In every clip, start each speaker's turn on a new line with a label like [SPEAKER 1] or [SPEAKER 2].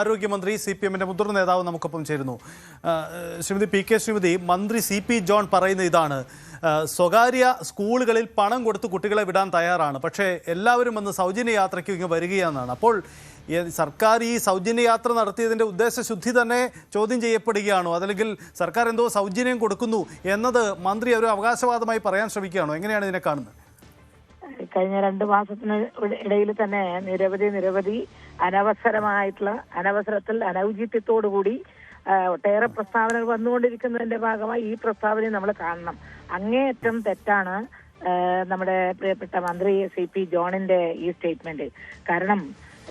[SPEAKER 1] ആരോഗ്യമന്ത്രി CPM-ന്റെ മുതിർന്ന നേതാവ് നമുക്കൊപ്പം ചേരുന്നു. ശ്രീമതി PK ശ്രീമതി, മന്ത്രി CP ജോൺ പറയുന്ന ഇതാണ്: സ്വകാര്യ സ്കൂളുകളിൽ പണം കൊടുത്ത് കുട്ടികളെ വിടാൻ തയ്യാറാണ്, പക്ഷേ എല്ലാവരും വന്ന് സൗജന്യ യാത്രയ്ക്ക് ഇങ്ങ് വരികയാണെന്നാണ്. അപ്പോൾ സർക്കാർ ഈ സൗജന്യ യാത്ര നടത്തിയതിൻ്റെ ഉദ്ദേശശുദ്ധി തന്നെ ചോദ്യം ചെയ്യപ്പെടുകയാണോ? അതല്ലെങ്കിൽ സർക്കാർ എന്തോ സൗജന്യം കൊടുക്കുന്നു എന്നത് മന്ത്രി ഒരു അവകാശവാദമായി പറയാൻ ശ്രമിക്കുകയാണോ? എങ്ങനെയാണ് ഇതിനെ കാണുന്നത്?
[SPEAKER 2] കഴിഞ്ഞ 2 മാസത്തിന് ഇടയിൽ തന്നെ നിരവധി അനവസരത്തിൽ അനൗചിത്യത്തോടുകൂടി ഒട്ടേറെ പ്രസ്താവനകൾ വന്നുകൊണ്ടിരിക്കുന്നതിന്റെ ഭാഗമായി ഈ പ്രസ്താവന നമ്മൾ കാണണം. അങ്ങേയറ്റം തെറ്റാണ് നമ്മുടെ പ്രിയപ്പെട്ട മന്ത്രി CP ജോണിന്റെ ഈ സ്റ്റേറ്റ്മെന്റ്. കാരണം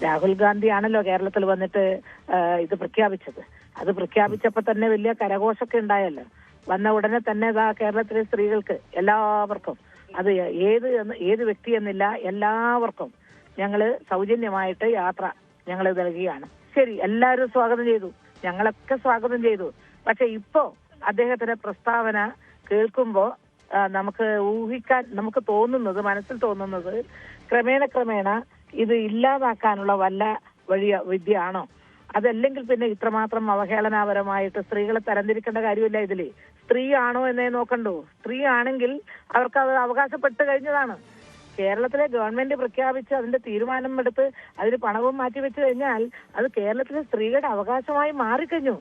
[SPEAKER 2] രാഹുൽ ഗാന്ധി ആണല്ലോ കേരളത്തിൽ വന്നിട്ട് ഇത് പ്രഖ്യാപിച്ചത്. അത് പ്രഖ്യാപിച്ചപ്പോ തന്നെ വലിയ കരഘോഷമൊക്കെ ഉണ്ടായല്ലോ. വന്ന ഉടനെ തന്നെ കേരളത്തിലെ സ്ത്രീകൾക്ക് എല്ലാവർക്കും, അത് ഏത് വ്യക്തി എന്നില്ല, എല്ലാവർക്കും ഞങ്ങള് സൗജന്യമായിട്ട് യാത്ര ഞങ്ങൾ നൽകുകയാണ്. ശരി, എല്ലാവരും സ്വാഗതം ചെയ്തു, ഞങ്ങളൊക്കെ സ്വാഗതം ചെയ്തു. പക്ഷെ ഇപ്പോ അദ്ദേഹത്തിന്റെ പ്രസ്താവന കേൾക്കുമ്പോ നമുക്ക് ഊഹിക്കാൻ, നമുക്ക് തോന്നുന്നത്, മനസ്സിൽ തോന്നുന്നത് ക്രമേണ ഇത് ഇല്ലാതാക്കാനുള്ള വല്ല വിദ്യ ആണോ? അതല്ലെങ്കിൽ പിന്നെ ഇത്രമാത്രം അവഹേളനാപരമായിട്ട് സ്ത്രീകളെ തരംതിരിക്കേണ്ട കാര്യമില്ല ഇതില്. സ്ത്രീ ആണോ എന്നേ നോക്കണ്ടോ? സ്ത്രീ ആണെങ്കിൽ അവർക്ക് അത് അവകാശപ്പെട്ട് കഴിഞ്ഞതാണ്. കേരളത്തിലെ ഗവൺമെന്റ് പ്രഖ്യാപിച്ച് അതിന്റെ തീരുമാനം എടുത്ത് അതിന് പണവും മാറ്റിവെച്ചു കഴിഞ്ഞാൽ അത് കേരളത്തിലെ സ്ത്രീകളുടെ അവകാശമായി മാറിക്കഴിഞ്ഞു.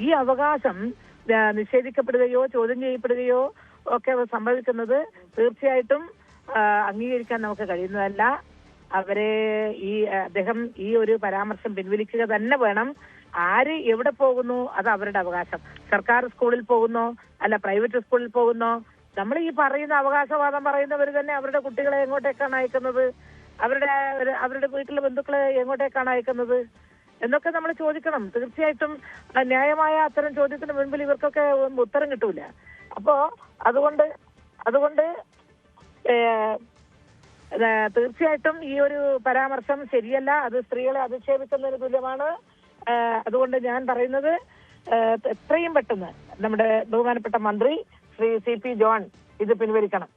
[SPEAKER 2] ഈ അവകാശം നിഷേധിക്കപ്പെടുകയോ ചോദ്യം ചെയ്യപ്പെടുകയോ ഒക്കെ സംഭവിക്കുന്നത് തീർച്ചയായിട്ടും അംഗീകരിക്കാൻ നമുക്ക് കഴിയുന്നതല്ല. അദ്ദേഹം ഈ ഒരു പരാമർശം പിൻവലിക്കുക തന്നെ വേണം. ആര് എവിടെ പോകുന്നു അത് അവരുടെ അവകാശം. സർക്കാർ സ്കൂളിൽ പോകുന്നോ അല്ല പ്രൈവറ്റ് സ്കൂളിൽ പോകുന്നോ, നമ്മൾ ഈ പറയുന്ന അവകാശവാദം പറയുന്നവർ തന്നെ അവരുടെ കുട്ടികളെ എങ്ങോട്ടേക്കാണ് അയക്കുന്നത്, അവരുടെ വീട്ടിലെ ബന്ധുക്കളെ എങ്ങോട്ടേക്കാണ് അയക്കുന്നത് എന്നൊക്കെ നമ്മൾ ചോദിക്കണം. തീർച്ചയായിട്ടും ന്യായമായ അത്തരം ചോദ്യത്തിന് മുൻപിൽ ഇവർക്കൊക്കെ ഉത്തരം കിട്ടൂല. അപ്പോ അതുകൊണ്ട് തീർച്ചയായിട്ടും ഈ ഒരു പരാമർശം ശരിയല്ല. അത് സ്ത്രീകളെ അധിക്ഷേപിക്കുന്നതിന് തുല്യമാണ്. അതുകൊണ്ട് ഞാൻ പറയുന്നത് എത്രയും പെട്ടെന്ന് നമ്മുടെ ബഹുമാനപ്പെട്ട മന്ത്രി ശ്രീ CP ജോൺ ഇത് പിൻവലിക്കണം.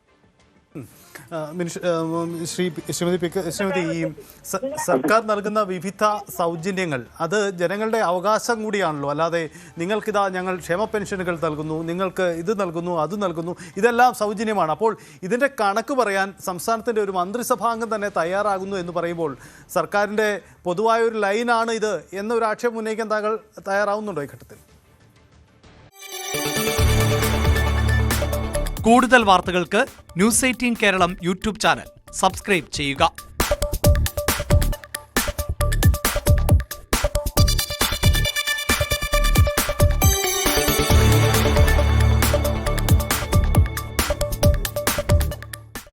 [SPEAKER 1] ശ്രീമതി ഈ സർക്കാർ നൽകുന്ന വിവിധ സൗജന്യങ്ങൾ അത് ജനങ്ങളുടെ അവകാശം കൂടിയാണല്ലോ. അല്ലാതെ നിങ്ങൾക്കിതാ ഞങ്ങൾ ക്ഷേമ പെൻഷനുകൾ നൽകുന്നു, നിങ്ങൾക്ക് ഇത് നൽകുന്നു, അത് നൽകുന്നു, ഇതെല്ലാം സൗജന്യമാണ്. അപ്പോൾ ഇതിൻ്റെ കണക്ക് പറയാൻ സംസ്ഥാനത്തിൻ്റെ ഒരു മന്ത്രിസഭാംഗം തന്നെ തയ്യാറാകുന്നു എന്ന് പറയുമ്പോൾ സർക്കാരിൻ്റെ പൊതുവായ ഒരു ലൈനാണ് ഇത് എന്നൊരു ആക്ഷേപം ഉന്നയിക്കാൻ താങ്കൾ തയ്യാറാവുന്നുണ്ടോ ഈ ഘട്ടത്തിൽ?
[SPEAKER 3] കൂടുതൽ വാർത്തകൾക്ക് News 18 Keralam YouTube channel subscribe ചെയ്യുക.